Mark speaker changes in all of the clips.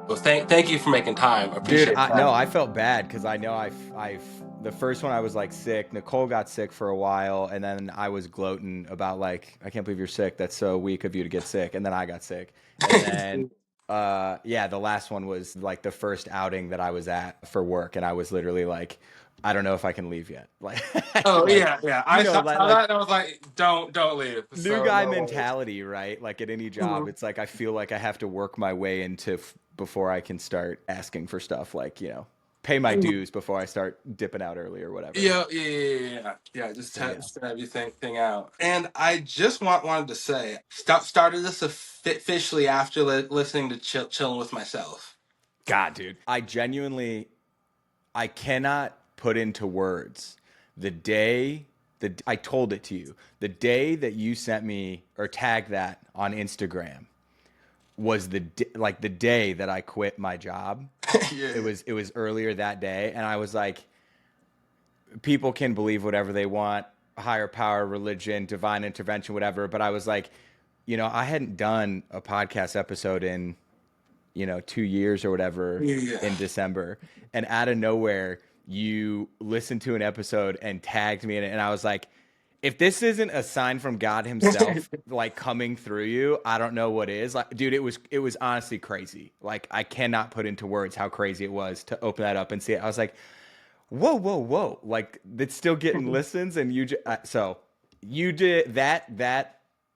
Speaker 1: Well, thank you for making time. I
Speaker 2: Dude,
Speaker 1: appreciate
Speaker 2: no, I
Speaker 1: that.
Speaker 2: felt bad because I know I've the first one I was like sick. Nicole got sick for a while, and then I was gloating about like, I can't believe you're sick. That's so weak of you to get sick. And then I got sick, and then yeah, the last one was like the first outing that I was at for work, and I was literally like, I don't know if I can leave yet. Like,
Speaker 1: Oh
Speaker 2: like
Speaker 1: yeah, yeah.
Speaker 2: you
Speaker 1: I
Speaker 2: know,
Speaker 1: saw
Speaker 2: like
Speaker 1: that and I was like, don't leave.
Speaker 2: new
Speaker 1: So
Speaker 2: guy
Speaker 1: no worries.
Speaker 2: mentality, right? Like at any job,
Speaker 1: Mhm.
Speaker 2: it's like I feel like I have to work my way into before I can start asking for stuff. Like pay my dues before I start dipping out early or whatever.
Speaker 1: Yeah. Just
Speaker 2: So yeah,
Speaker 1: to everything thing out. And I just wanted to say, started this officially after listening to chilling with myself.
Speaker 2: God, dude, I cannot put into words the day that I told it to you. The day that you sent me or tagged that on Instagram was like the day that I quit my job. It
Speaker 1: Yeah.
Speaker 2: was earlier that day, and I was like, people can believe whatever they want, higher power, religion, divine intervention, whatever. But I was like, I hadn't done a podcast episode in, 2 years or whatever
Speaker 1: Yeah.
Speaker 2: in December. And out of nowhere, you listened to an episode and tagged me in it. And I was like, if this isn't a sign from God himself, like coming through you, I don't know what is. Like, dude, it was honestly crazy. Like, I cannot put into words how crazy it was to open that up and see it. I was like, whoa, whoa, whoa! Like it's still getting listens, and so you did that.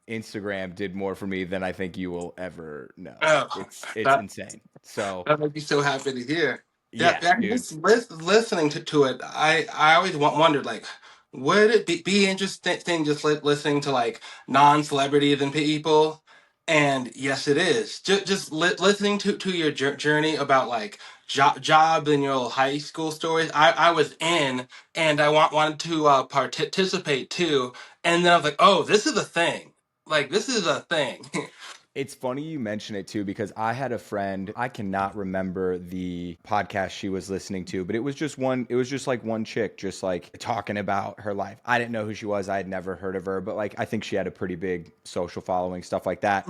Speaker 2: Instagram did more for me than I think you will ever know.
Speaker 1: Oh,
Speaker 2: It's
Speaker 1: that
Speaker 2: insane. So
Speaker 1: that makes me so happy to hear. Yeah,
Speaker 2: yeah,
Speaker 1: yeah.
Speaker 2: dude.
Speaker 1: Just listening to it, I always wondered like, would it be interesting just listening to like non-celebrities and people? And yes, it is. Just listening to your journey about like job and your high school stories. I was in, and I wanted to participate too. And then I was like, oh, this is a thing. Like this is a thing.
Speaker 2: It's funny you mention it too because I had a friend, I cannot remember the podcast she was listening to, but it was just like one chick just like talking about her life. I didn't know who she was. I had never heard of her, but like I think she had a pretty big social following, stuff like that.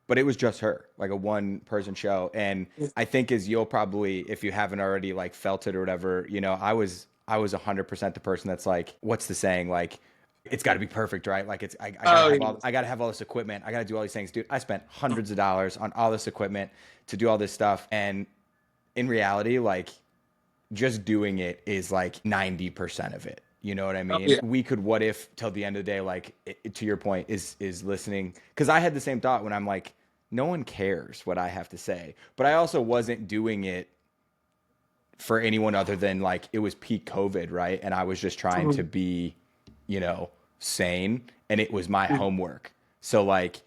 Speaker 2: But it was just her, like a one person show. And I think as you'll probably, if you haven't already like felt it or whatever, I was 100% the person that's like, what's the saying? Like, it's got to be perfect, right? Like
Speaker 1: Oh,
Speaker 2: I gotta have all this equipment. I gotta do all these things, dude. I spent hundreds of dollars on all this equipment to do all this stuff, and in reality, like just doing it is like 90% of it. You know what I mean?
Speaker 1: yeah.
Speaker 2: We could what if till the end of the day, like to your point, is listening. Because I had the same thought when I'm like, no one cares what I have to say, but I also wasn't doing it for anyone other than like it was peak COVID, right? And I was just trying to be, you know, sane, and it was my homework. So like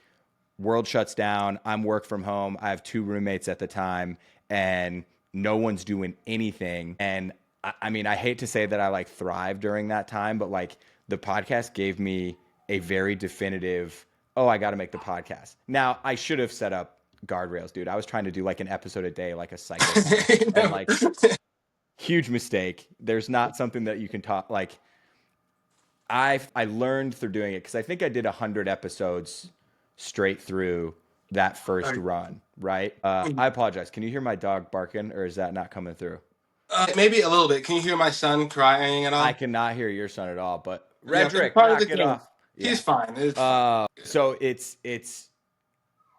Speaker 2: world shuts down, I'm work from home. I have two roommates at the time and no one's doing anything. And I mean, I hate to say that I like thrived during that time, but like the podcast gave me a very definitive, oh, I got to make the podcast. Now, I should have set up guardrails, dude. I was trying to do like an episode a day, like a psychopath. And like huge mistake. There's not something that you can talk like I learned through doing it because I think I did 100 episodes straight through that first run. Right? I apologize. Can you hear my dog barking, or is that not coming through?
Speaker 1: Maybe a little bit. Can you hear my son crying at
Speaker 2: I
Speaker 1: all?
Speaker 2: cannot hear your son at all. But
Speaker 1: Yeah, it's
Speaker 2: Redrick,
Speaker 1: part of the
Speaker 2: knock it
Speaker 1: game.
Speaker 2: off.
Speaker 1: He's
Speaker 2: Yeah.
Speaker 1: fine. It's fine.
Speaker 2: So it's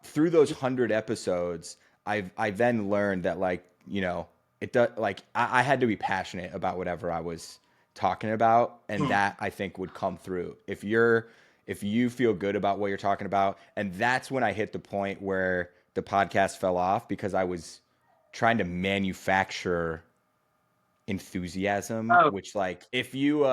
Speaker 2: through those 100 episodes, I then learned that like it does like I had to be passionate about whatever I was talking about, and
Speaker 1: Hmm.
Speaker 2: that I think would come through if you feel good about what you're talking about, and that's when I hit the point where the podcast fell off because I was trying to manufacture enthusiasm,
Speaker 1: Oh,
Speaker 2: which like if you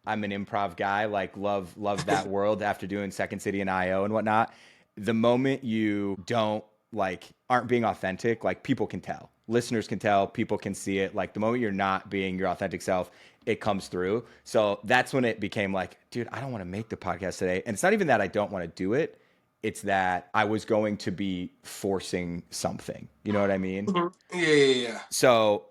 Speaker 2: I'm an improv guy, like love that world after doing Second City and IO and whatnot. The moment you don't like aren't being authentic, like people can tell, listeners can tell, people can see it. Like the moment you're not being your authentic self, it comes through. So that's when it became like, dude, I don't want to make the podcast today. And it's not even that I don't want to do it, it's that I was going to be forcing something, you know what I mean?
Speaker 1: mhm. Yeah.
Speaker 2: So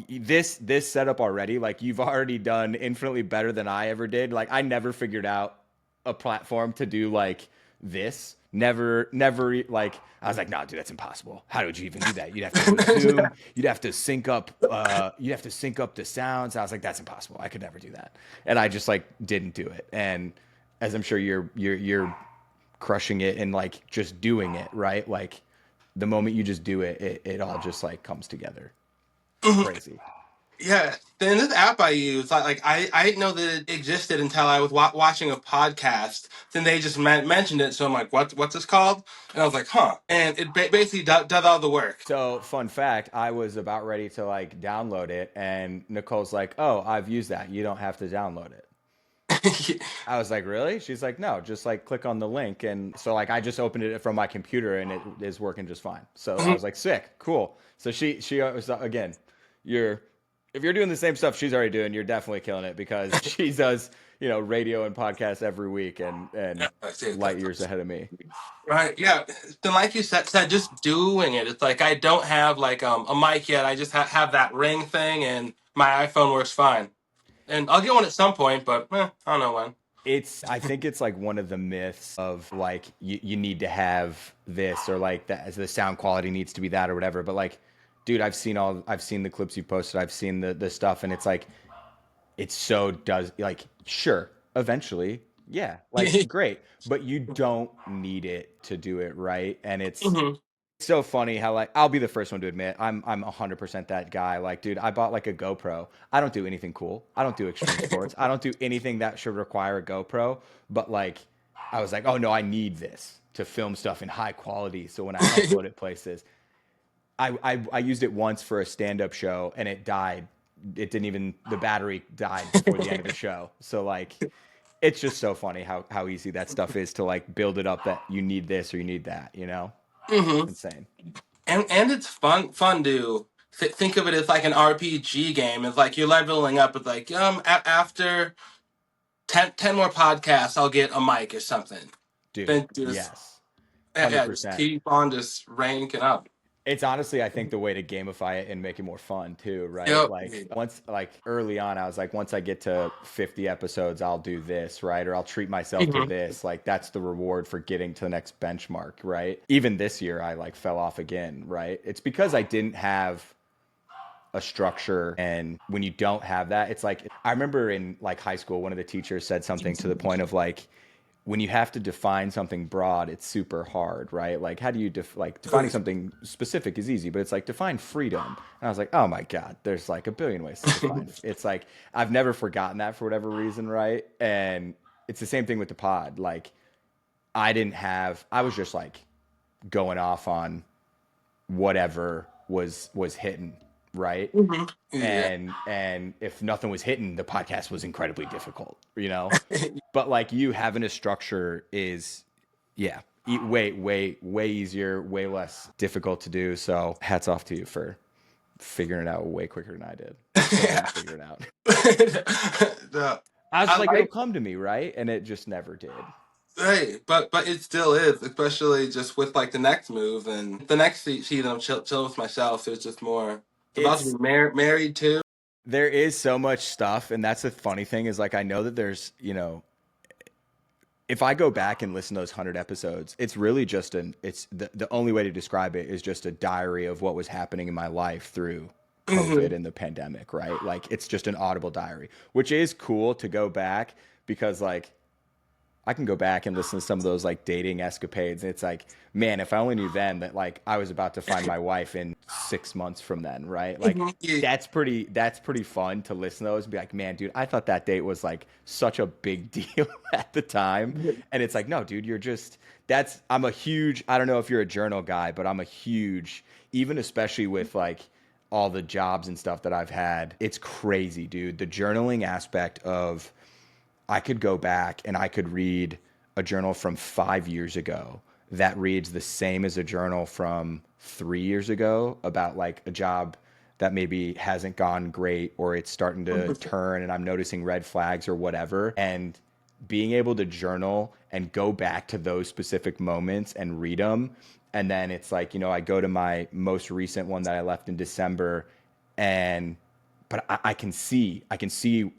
Speaker 2: this setup already, like you've already done infinitely better than I ever did. Like I never figured out a platform to do like this. Never like I was like, no, dude, that's impossible. How would you even do that? You'd have to use Zoom. You'd have to sync up. You'd have to sync up the sounds. I was like, that's impossible. I could never do that. And I just like didn't do it. And as I'm sure you're crushing it and like just doing it right. Like the moment you just do it, it all just like comes together. It's crazy.
Speaker 1: Yeah, then this app I use, I didn't know that it existed until I was watching a podcast. Then they just mentioned it, so I'm like, what's this called? And I was like, huh. And it basically does all the work.
Speaker 2: So, fun fact, I was about ready to like download it, and Nicole's like, "Oh, I've used that. You don't have to download it." I was like, "Really?" She's like, "No, just like click on the link." And so like I just opened it from my computer, and it is working just fine. So I was like, "Sick, cool." So she was again, you're if you're doing the same stuff she's already doing, you're definitely killing it because she does radio and podcasts every week, and light years ahead of me.
Speaker 1: Right, yeah. Then, like you said, just doing it. It's like I don't have like a mic yet. I just have that ring thing, and my iPhone works fine. And I'll get one at some point, but I don't know when.
Speaker 2: I think it's like one of the myths of like you need to have this or like that the sound quality needs to be that or whatever. But like, dude, I've seen the clips you posted, I've seen the stuff, and it's like it's so does like sure, eventually, yeah, like great, but you don't need it to do it right. And it's
Speaker 1: Hmm.
Speaker 2: so funny how like I'll be the first one to admit I'm 100% that guy. Like, dude, I bought like a GoPro. I don't do anything cool. I don't do extreme sports. I don't do anything that should require a GoPro. But like, I was like, oh no, I need this to film stuff in high quality. So when I upload it places, I used it once for a stand up show and it died. It didn't even the battery died before the end of the show. So like, it's just so funny how easy that stuff is to like build it up that you need this or you need that.
Speaker 1: Hmm.
Speaker 2: It's insane.
Speaker 1: And it's fun to think of it as like an RPG game. It's like you're leveling up. It's like after 10 more podcasts, I'll get a mic or something.
Speaker 2: Dude,
Speaker 1: Then just
Speaker 2: yes.
Speaker 1: yeah, just
Speaker 2: 100%.
Speaker 1: keep on just ranking up.
Speaker 2: It's honestly, I think, the way to gamify it and make it more fun too, right?
Speaker 1: Yep.
Speaker 2: Like once, like early on, I was like, once I get to 50 episodes, I'll do this, right? Or I'll treat myself to
Speaker 1: Hmm.
Speaker 2: this. Like that's the reward for getting to the next benchmark, right? Even this year, I like fell off again, right? It's because I didn't have a structure, and when you don't have that, it's like I remember in like high school, one of the teachers said something to the point of like, when you have to define something broad, it's super hard, right? Like, how do you like defining something specific is easy, but it's like define freedom. And I was like, oh my God, there's like a billion ways to define it. It's like, I've never forgotten that for whatever reason, right? And it's the same thing with the pod. Like, I was just like going off on whatever was hitting, right?
Speaker 1: Hmm. Yeah.
Speaker 2: And if nothing was hitting, the podcast was incredibly difficult. But like you having a structure is, yeah, way easier, way less difficult to do. So hats off to you for figuring it out way quicker than I did. I still
Speaker 1: Yeah.
Speaker 2: didn't figure it out.
Speaker 1: No,
Speaker 2: I was
Speaker 1: I
Speaker 2: like, it'll
Speaker 1: like
Speaker 2: come to me, right? And it just never did.
Speaker 1: hey, but it still is, especially just with like the next move and the next season of chill with myself. It's just more. It's about to be
Speaker 2: It's
Speaker 1: married too.
Speaker 2: There is so much stuff, and that's the funny thing is like I know that there's if I go back and listen to those 100 episodes, it's really just the only way to describe it is just a diary of what was happening in my life through COVID
Speaker 1: Hmm.
Speaker 2: and the pandemic, right? Like it's just an audible diary, which is cool to go back because like I can go back and listen to some of those like dating escapades. And it's like, man, if I only knew then that like I was about to find my wife in 6 months from then, right? Like
Speaker 1: Yeah.
Speaker 2: that's pretty fun to listen to those and be like, man, dude, I thought that date was like such a big deal at the time. And it's like, no, dude, I'm a huge, I don't know if you're a journal guy, but I'm a huge, even especially with like all the jobs and stuff that I've had, it's crazy, dude. The journaling aspect of I could go back and I could read a journal from 5 years ago that reads the same as a journal from 3 years ago about like a job that maybe hasn't gone great or it's starting to turn and I'm noticing red flags or whatever. And being able to journal and go back to those specific moments and read them. And then it's like, I go to my most recent one that I left in December and but I can see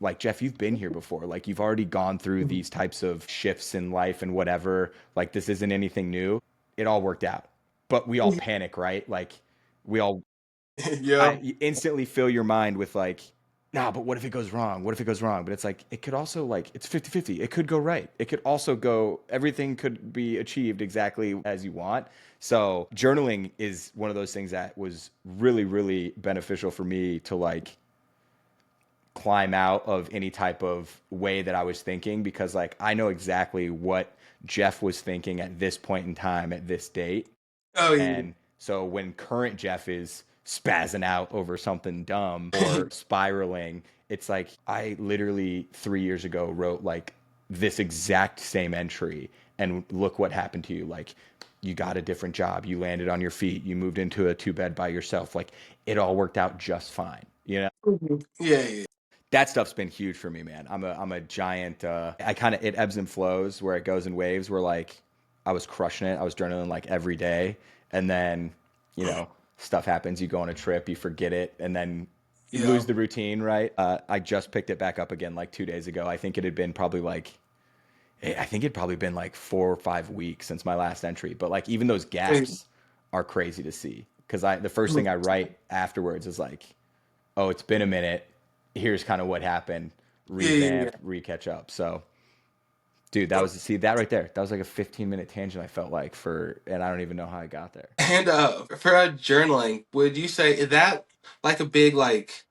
Speaker 2: like Jeff, you've been here before. Like you've already gone through these types of shifts in life and whatever. Like this isn't anything new. It all worked out. But we all panic, right? Like we all
Speaker 1: Yep.
Speaker 2: you instantly fill your mind with like, nah, but what if it goes wrong? What if it goes wrong? But it's like, it could also like, it's 50-50. It could go right. It could also go, everything could be achieved exactly as you want. So journaling is one of those things that was really, really beneficial for me to like climb out of any type of way that I was thinking because like I know exactly what Jeff was thinking at this point in time at this date.
Speaker 1: Oh yeah.
Speaker 2: And so when current Jeff is spazzing out over something dumb or spiraling, it's like I literally 3 years ago wrote like this exact same entry and look what happened to you. Like you got a different job, you landed on your feet, you moved into a two bed by yourself. Like it all worked out just fine. You know?
Speaker 1: Yeah, yeah.
Speaker 2: That stuff's been huge for me, man. I'm a giant I kind of it ebbs and flows where it goes in waves where like I was crushing it. I was journaling like every day and then, you know, stuff happens, you go on a trip, you forget it and then you
Speaker 1: Yeah.
Speaker 2: lose the routine, right? I just picked it back up again like 2 days ago. I think it had been probably like I think it'd probably been like 4 or 5 weeks since my last entry, but like even those gaps are crazy to see because I the first thing I write afterwards is like oh, it's been a minute. Here's kind of what happened.
Speaker 1: Yeah, yeah,
Speaker 2: Revamp,
Speaker 1: yeah.
Speaker 2: re-catch up. So, dude, that was see that right there. That was like a 15-minute tangent I felt like for, and I don't even know how I got there.
Speaker 1: And for journaling, would you say is that like a big like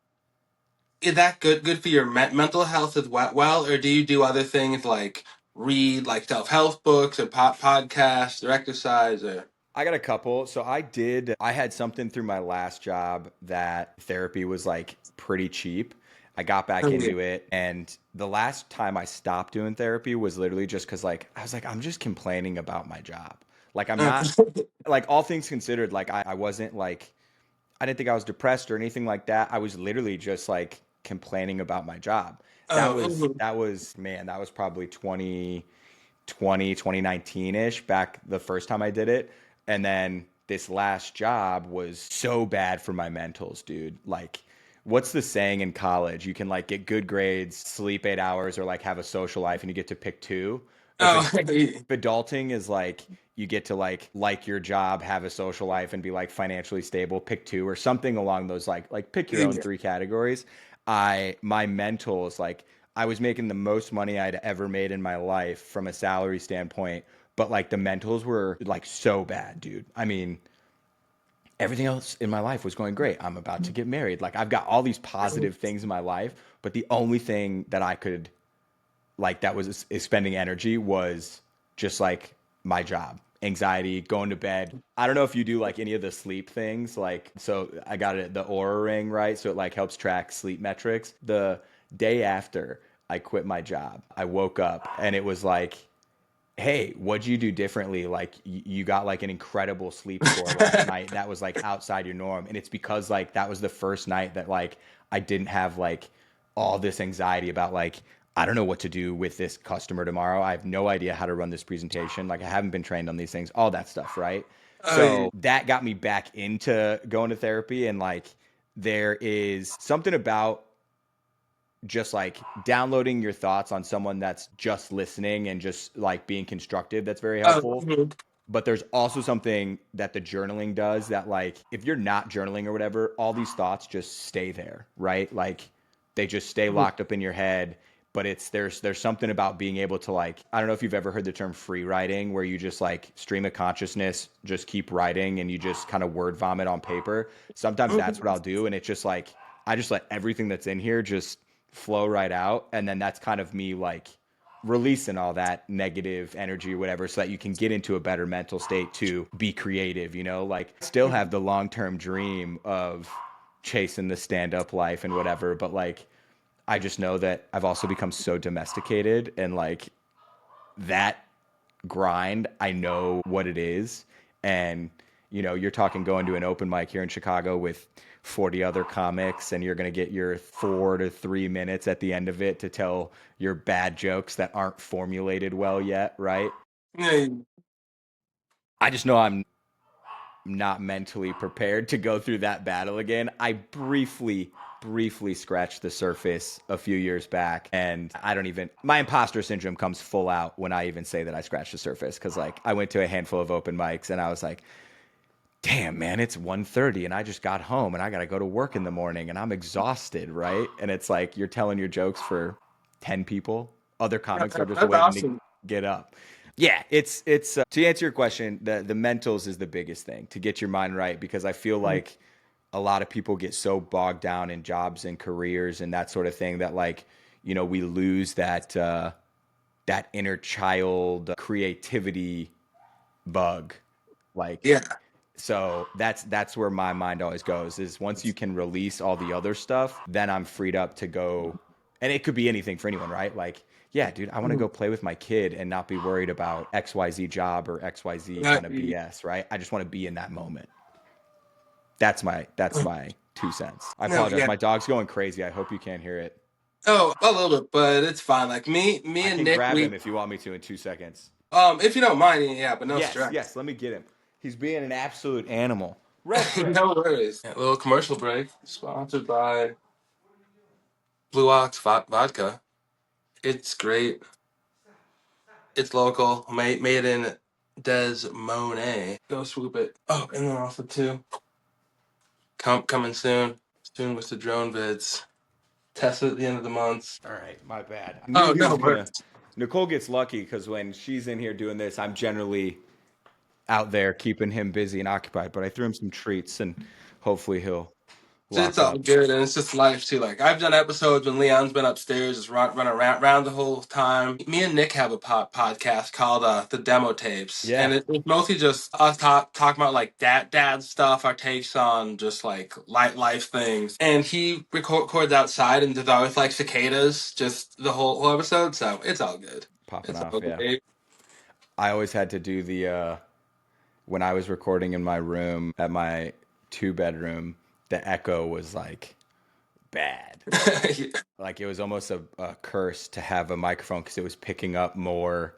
Speaker 1: is that good for your mental health as well, or do you do other things like read like self help books or podcasts or exercise or?
Speaker 2: I got a couple. So I had something through my last job that therapy was like pretty cheap. I got back
Speaker 1: Oh, yeah.
Speaker 2: into it. And the last time I stopped doing therapy was literally just because, like, I was like, I'm just complaining about my job. Like, I'm not, like, all things considered, like, I wasn't like, I didn't think I was depressed or anything like that. I was literally just like complaining about my job.
Speaker 1: Oh,
Speaker 2: Man, that was probably 2019-ish back the first time I did it. And then this last job was so bad for my mentals, dude. Like, what's the saying in college? You can like get good grades, sleep 8 hours, or like have a social life and you get to pick two. If
Speaker 1: oh,
Speaker 2: adulting is like you get to like your job, have a social life, and be like financially stable, pick two or something along those like pick your own
Speaker 1: yeah.
Speaker 2: three categories. My mental is like I was making the most money I'd ever made in my life from a salary standpoint, but like the mentals were like so bad, dude. I mean, everything else in my life was going great. I'm about to get married. Like I've got all these positive things in my life, but the only thing that I could like that was expending energy was just like my job, anxiety, going to bed. I don't know if you do like any of the sleep things. Like, so I got it, the Aura ring, right? So it like helps track sleep metrics. The day after I quit my job, I woke up and it was like, hey, what'd you do differently? Like you got like an incredible sleep score last night. That was like outside your norm. And it's because like that was the first night that like I didn't have like all this anxiety about like, I don't know what to do with this customer tomorrow. I have no idea how to run this presentation. Like I haven't been trained on these things, all that stuff, right?
Speaker 1: Oh, yeah.
Speaker 2: So that got me back into going to therapy and like there is something about just like downloading your thoughts on someone that's just listening and just like being constructive that's very
Speaker 1: Oh,
Speaker 2: helpful. But there's also something that the journaling does that like if you're not journaling or whatever, all these thoughts just stay there, right? Like they just stay locked up in your head. But it's there's something about being able to like I don't know if you've ever heard the term free writing where you just like stream of consciousness, just keep writing and you just kind of word vomit on paper. Sometimes that's what I'll do and it's just like I just let everything that's in here just flow right out and then that's kind of me like releasing all that negative energy or whatever so that you can get into a better mental state to be creative, you know, like still have the long-term dream of chasing the stand-up life and whatever, but like I just know that I've also become so domesticated and like that grind, I know what it is. And, you know, you're talking going to an open mic here in Chicago with 40 other comics, and you're going to get your 4 to 3 minutes at the end of it to tell your bad jokes that aren't formulated well yet, right?
Speaker 1: yeah.
Speaker 2: I just know I'm not mentally prepared to go through that battle again. I briefly briefly scratched the surface a few years back, and I don't even, my imposter syndrome comes full out when I even say that I scratched the surface, because like I went to a handful of open mics and I was like, damn man, it's 1:30 and I just got home and I got to go to work in the morning and I'm exhausted, right? And it's like you're telling your jokes for 10 people, other comics are just
Speaker 1: That's
Speaker 2: waiting to
Speaker 1: awesome.
Speaker 2: get up. Yeah, it's to answer your question, the mentals is the biggest thing to get your mind right, because I feel like a lot of people get so bogged down in jobs and careers and that sort of thing that like, we lose that inner child creativity bug. Like,
Speaker 1: Yeah.
Speaker 2: so that's where my mind always goes, is once you can release all the other stuff, then I'm freed up to go. And it could be anything for anyone, right? Like, yeah, dude, I want to go play with my kid and not be worried about XYZ job or XYZ
Speaker 1: Uh,
Speaker 2: kind of BS, right? I just want to be in that moment. That's my 2 cents. I
Speaker 1: no,
Speaker 2: apologize.
Speaker 1: yeah.
Speaker 2: My dog's going crazy. I hope you can't hear it.
Speaker 1: Oh, a little bit, but it's fine. Like me
Speaker 2: I
Speaker 1: and
Speaker 2: can
Speaker 1: Nick,
Speaker 2: grab
Speaker 1: we
Speaker 2: him if you want me to in 2 seconds.
Speaker 1: if you don't mind, yeah, but no
Speaker 2: Yes,
Speaker 1: stress.
Speaker 2: yes, let me get him. He's being an absolute animal. Ref, ref.
Speaker 1: No worries. Yeah, little commercial break sponsored by Blue Ox Vodka. It's great. It's local. Made in Des Moines. Go swoop it. Oh, and then also too. Coming soon. Soon with the drone vids. Test it at the end of the month.
Speaker 2: All right, my bad. I knew
Speaker 1: Oh
Speaker 2: he
Speaker 1: no
Speaker 2: was gonna.
Speaker 1: worries.
Speaker 2: Nicole gets lucky because when she's in here doing this, I'm generally out there keeping him busy and occupied. But I threw him some treats, and hopefully he'll
Speaker 1: It's
Speaker 2: lock
Speaker 1: all
Speaker 2: up.
Speaker 1: good, and it's just life too. Like I've done episodes when Leon's been upstairs, just run around the whole time. Me and Nick have a podcast called the Demo Tapes, and
Speaker 2: Yeah,
Speaker 1: it's mostly just us talking about like dad stuff, our takes on just like life things. And he records outside, and there's always like cicadas, just the whole episode. So it's all good.
Speaker 2: popping
Speaker 1: It's
Speaker 2: off.
Speaker 1: all
Speaker 2: Yeah,
Speaker 1: great.
Speaker 2: I always had to do the when I was recording in my room at my 2 bedroom. The echo was like bad. Like it was almost a curse to have a microphone because it was picking up more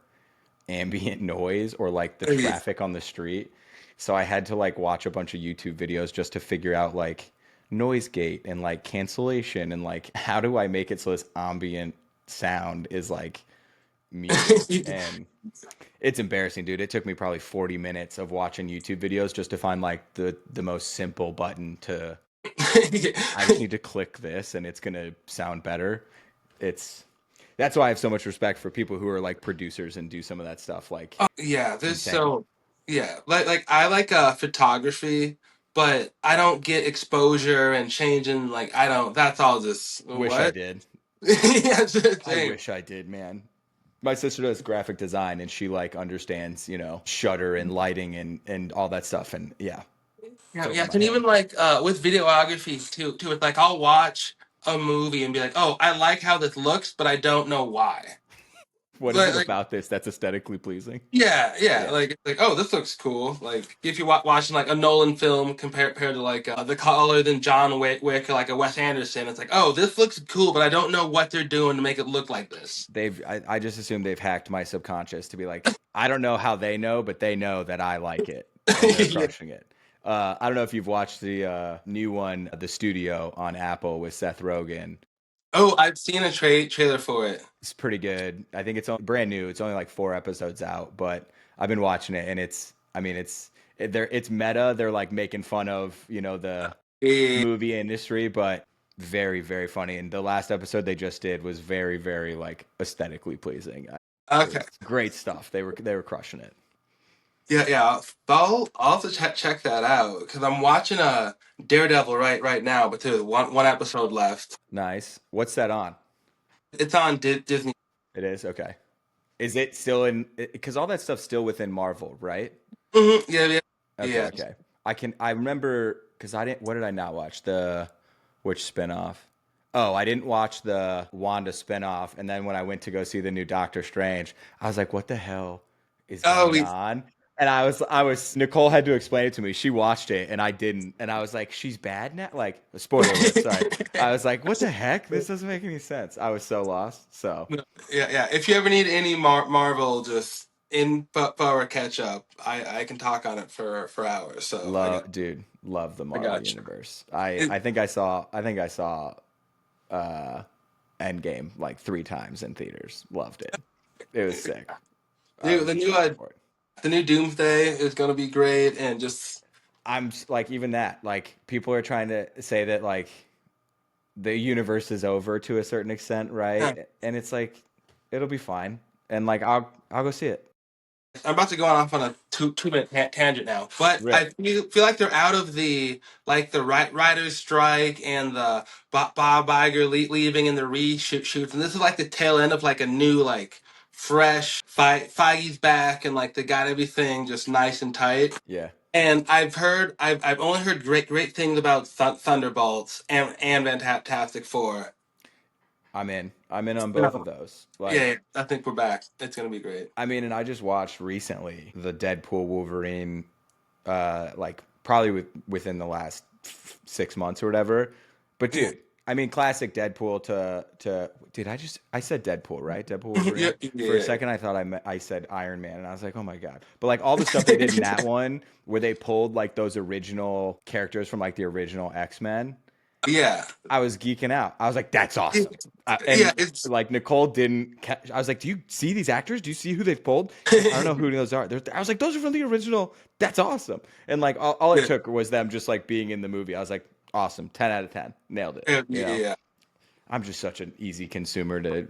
Speaker 2: ambient noise or like the
Speaker 1: Yeah.
Speaker 2: traffic on the street. So I had to like watch a bunch of YouTube videos just to figure out like noise gate and like cancellation and like how do I make it so this ambient sound is like muted. And it's embarrassing, dude. It took me probably 40 minutes of watching YouTube videos just to find like the most simple button to I just need to click this and it's gonna sound better. It's That's why I have so much respect for people who are like producers and do some of that stuff. Like
Speaker 1: Yeah,
Speaker 2: it's
Speaker 1: there's
Speaker 2: insane.
Speaker 1: so yeah, like I like photography, but I don't get exposure and changing. Like I don't. That's all just
Speaker 2: Wish I
Speaker 1: what.
Speaker 2: did.
Speaker 1: Yeah, it's the
Speaker 2: I
Speaker 1: same.
Speaker 2: wish I did, man. My sister does graphic design and she like understands, shutter and lighting and all that stuff. And yeah, it's
Speaker 1: Yeah,
Speaker 2: over
Speaker 1: yeah,
Speaker 2: my
Speaker 1: and even
Speaker 2: head.
Speaker 1: like with videography too. It's like I'll watch a movie and be like, oh, I like how this looks, but I don't know why.
Speaker 2: What is it
Speaker 1: Like
Speaker 2: about this that's aesthetically pleasing?
Speaker 1: yeah, yeah.
Speaker 2: Yeah.
Speaker 1: Like it's like, oh, this looks cool. Like if you're watching like a Nolan film compared to like The Color than John Wick or like a Wes Anderson, it's like, oh, this looks cool, but I don't know what they're doing to make it look like this.
Speaker 2: I just assume they've hacked my subconscious to be like, I don't know how they know, but they know that I like it and they're
Speaker 1: Yeah.
Speaker 2: crushing it. I don't know if you've watched the new one, The Studio on Apple with Seth Rogen.
Speaker 1: Oh, I've seen a trailer for it.
Speaker 2: It's pretty good. I think it's brand new. It's only like 4 episodes out, but I've been watching it and I mean, it's meta. They're like making fun of, the
Speaker 1: Yeah.
Speaker 2: movie industry, but very, very funny. And the last episode they just did was very, very like aesthetically pleasing. It
Speaker 1: Okay.
Speaker 2: was great stuff. They were crushing it.
Speaker 1: Yeah, yeah. I'll have to check that out because I'm watching a Daredevil right now, but there's one episode left.
Speaker 2: Nice. What's that on?
Speaker 1: It's on Disney.
Speaker 2: It is okay. Is it still in? Because all that stuff's still within Marvel, right?
Speaker 1: Yeah, yeah,
Speaker 2: Okay,
Speaker 1: yeah.
Speaker 2: okay. I remember because I didn't. What did I not watch? Which spinoff? Oh, I didn't watch the Wanda spinoff. And then when I went to go see the new Doctor Strange, I was like, what the hell is
Speaker 1: Oh,
Speaker 2: going on? And Nicole had to explain it to me. She watched it and I didn't. And I was like, she's bad now? Like, spoiler alert, sorry. I was like, what the heck? This doesn't make any sense. I was so lost. So,
Speaker 1: no, yeah, yeah. If you ever need any Marvel, just in for a catch up. I can talk on it for hours. So
Speaker 2: Love, dude, love the
Speaker 1: I
Speaker 2: Marvel
Speaker 1: got you.
Speaker 2: universe.
Speaker 1: It,
Speaker 2: I think I saw uh Endgame like 3 times in theaters. Loved it. It was sick. I
Speaker 1: dude,
Speaker 2: was excited for it.
Speaker 1: the new Doomsday is gonna be great, and just
Speaker 2: Like even that, like people are trying to say that like the universe is over to a certain extent,
Speaker 1: yeah.
Speaker 2: right? And it's like it'll be fine. And like I'll go see it.
Speaker 1: I'm about to go off on a two minute tangent now, but
Speaker 2: Rip.
Speaker 1: I feel like they're out of the the writers strike and the Bob Iger leaving and the reshoots, and this is like the tail end of like a new fresh Feige's back and like they got everything just nice and tight.
Speaker 2: Yeah.
Speaker 1: And I've only heard great things about Thunderbolts and Fantastic Four.
Speaker 2: I'm in. I'm in on
Speaker 1: You
Speaker 2: both of
Speaker 1: know,
Speaker 2: those.
Speaker 1: yeah,
Speaker 2: Like
Speaker 1: I think we're back. It's gonna be great.
Speaker 2: I mean, and I just watched recently the Deadpool Wolverine like probably within the last 6 months or whatever. But
Speaker 1: Yeah,
Speaker 2: dude, I mean, classic Deadpool to dude. I said Deadpool, right? Deadpool
Speaker 1: yeah,
Speaker 2: Wolverine.
Speaker 1: yeah,
Speaker 2: For a
Speaker 1: yeah.
Speaker 2: second, I said Iron Man, and I was like, oh my god. But like all the stuff they did in that one, where they pulled like those original characters from like the original X Men,
Speaker 1: Yeah.
Speaker 2: I was geeking out. I was like, that's awesome.
Speaker 1: Yeah,
Speaker 2: And
Speaker 1: it's
Speaker 2: like Nicole didn't catch. I was like, do you see these actors? Do you see who they've pulled? She's like, I don't know who those are. I was like, those are from the original. That's awesome. And like all it
Speaker 1: yeah,
Speaker 2: took was them just like being in the movie. I was like, awesome, 10 out of 10, nailed it.
Speaker 1: yeah,
Speaker 2: You know,
Speaker 1: yeah,
Speaker 2: I'm just such an easy consumer to.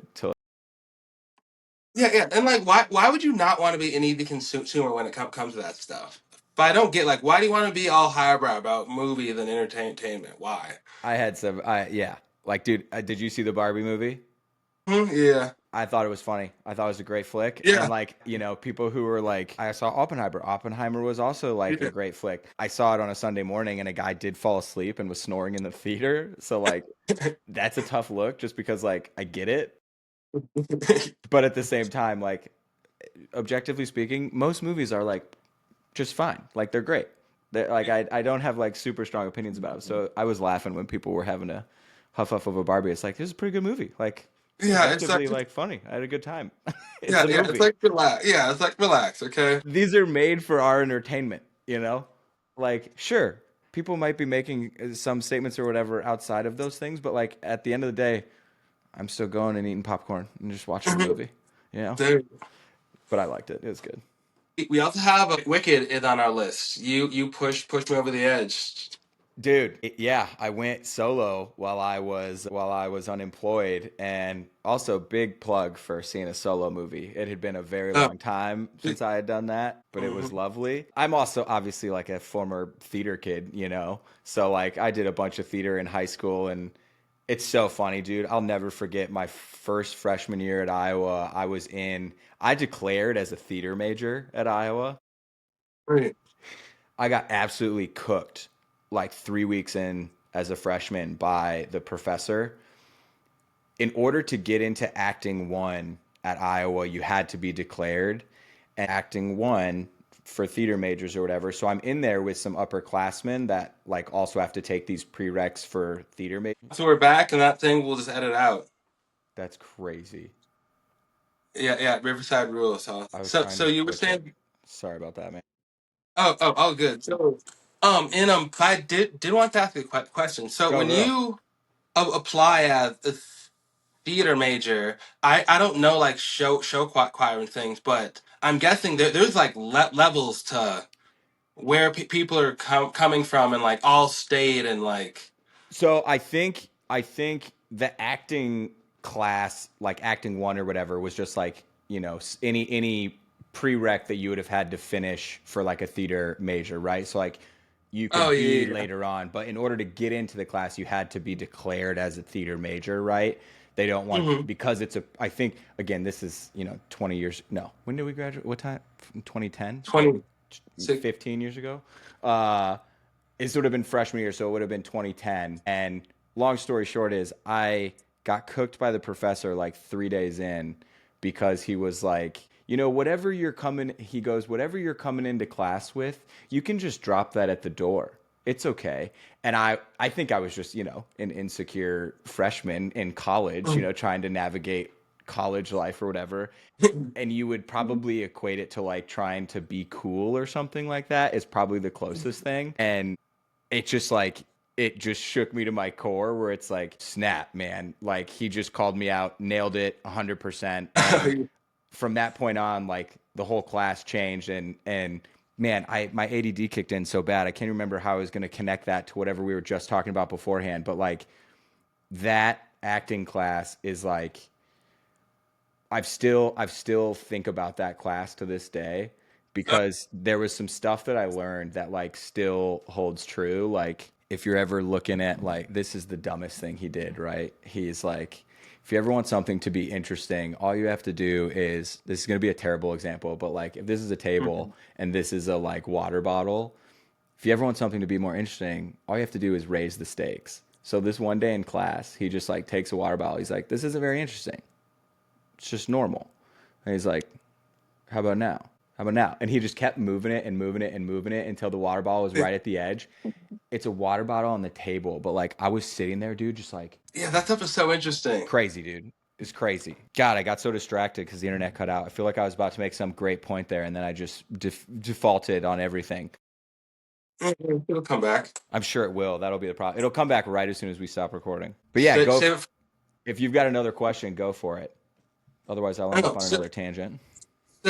Speaker 1: yeah. And like, why would you not want to be an easy consumer when it comes to that stuff? But I don't get like, why do you want to be all highbrow about movies and entertainment? Why?
Speaker 2: I had some. I yeah. Like, dude, did you see the Barbie movie?
Speaker 1: Yeah,
Speaker 2: I thought it was funny. I thought it was a great flick. And
Speaker 1: yeah,
Speaker 2: like, people who were like, I saw Oppenheimer. Oppenheimer was also like a
Speaker 1: yeah.
Speaker 2: great flick. I saw it on a Sunday morning and a guy did fall asleep and was snoring in the theater. So like that's a tough look just because like I get it. But at the same time, like objectively speaking, most movies are like just fine. Like they're great. Like I don't have like super strong opinions about it. So I was laughing when people were having a huff huff of a Barbie. It's like this is a pretty good movie. Like it's
Speaker 1: Yeah, it's like
Speaker 2: objectively like funny. I had a good time. It's
Speaker 1: yeah,
Speaker 2: a
Speaker 1: yeah. It's
Speaker 2: movie.
Speaker 1: like relax. Yeah, it's like relax. Okay.
Speaker 2: These are made for our entertainment, you know? Like, sure, people might be making some statements or whatever outside of those things, but like at the end of the day, I'm still going and eating popcorn and just watching a movie, you know?
Speaker 1: There.
Speaker 2: But I liked it. It was good.
Speaker 1: We also have Wicked is on our list. You push me over the edge.
Speaker 2: Dude, yeah, I went solo while I was unemployed, and also big plug for seeing a solo movie. It had been a very
Speaker 1: Oh,
Speaker 2: long time since I had done that, but it was
Speaker 1: mhm.
Speaker 2: lovely. I'm also obviously like a former theater kid, so like I did a bunch of theater in high school, and it's so funny, dude. I'll never forget my first freshman year at Iowa. I declared as a theater major at Iowa.
Speaker 1: Great.
Speaker 2: I got absolutely cooked like 3 weeks in as a freshman by the professor. In order to get into acting one at Iowa, you had to be declared, and acting one for theater majors or whatever. So I'm in there with some upperclassmen that like also have to take these prereqs for theater majors.
Speaker 1: So we're back, and that thing we'll just edit out.
Speaker 2: That's crazy.
Speaker 1: Yeah, yeah. Riverside rules, huh?
Speaker 2: I was trying
Speaker 1: So
Speaker 2: to
Speaker 1: you were
Speaker 2: fix it.
Speaker 1: saying,
Speaker 2: Sorry about that, man.
Speaker 1: oh, good. So, and I did want to ask you a question. So
Speaker 2: Go,
Speaker 1: when
Speaker 2: go.
Speaker 1: you apply as a theater major, I don't know like show choir and things, but I'm guessing there's like levels to where people are coming from and like all state and like
Speaker 2: So I think the acting class, like acting one or whatever, was just like any prereq that you would have had to finish for like a theater major, right? So like you
Speaker 1: oh
Speaker 2: could be
Speaker 1: yeah, yeah.
Speaker 2: later on, but in order to get into the class, you had to be declared as a theater major, right? They don't want
Speaker 1: Mm-hmm.
Speaker 2: because it's a. I think again, this is 20 years. No, when did we graduate? What time? 2010, like
Speaker 1: 26.
Speaker 2: 15 years ago. Uh, it would have been freshman year, so it would have been 2010. And long story short is I got cooked by the professor like 3 days in because he was like, whatever you're coming, he goes, whatever you're coming into class with, you can just drop that at the door. It's okay. And I think I was just, an insecure freshman in college, trying to navigate college life or whatever, and you would probably equate it to like trying to be cool or something like that is probably the closest thing. And it just like it just shook me to my core where it's like snap, man, like he just called me out, nailed it 100%. And from that point on, like the whole class changed. And man, I my ADD kicked in so bad I can't remember how I was going to connect that to whatever we were just talking about beforehand, but like that acting class is like I've still think about that class to this day because there was some stuff that I learned that like still holds true. Like if you're ever looking at like this is the dumbest thing he did, right? He's like if you ever want something to be interesting, all you have to do is this is going to be a terrible example, but like if this is a table and this is a like water bottle, if you ever want something to be more interesting, all you have to do is raise the stakes. So this one day in class, he just like takes a water bottle. He's like, "This isn't very interesting. It's just normal." And he's like, "How about now? How about now?" And he just kept moving it and moving it and moving it until the water bottle was right at the edge. It's a water bottle on the table, but like I was sitting there, dude, just like
Speaker 1: Yeah, that stuff is so interesting.
Speaker 2: crazy, dude. It's crazy. God, I got so distracted because the internet cut out. I feel like I was about to make some great point there, and then I just defaulted on everything.
Speaker 1: It'll come back.
Speaker 2: I'm sure it will. That'll be the problem. It'll come back right as soon as we stop recording. But yeah,
Speaker 1: Save it.
Speaker 2: if you've got another question, go for it. Otherwise, I'll end up
Speaker 1: Oh,
Speaker 2: on
Speaker 1: so,
Speaker 2: another tangent.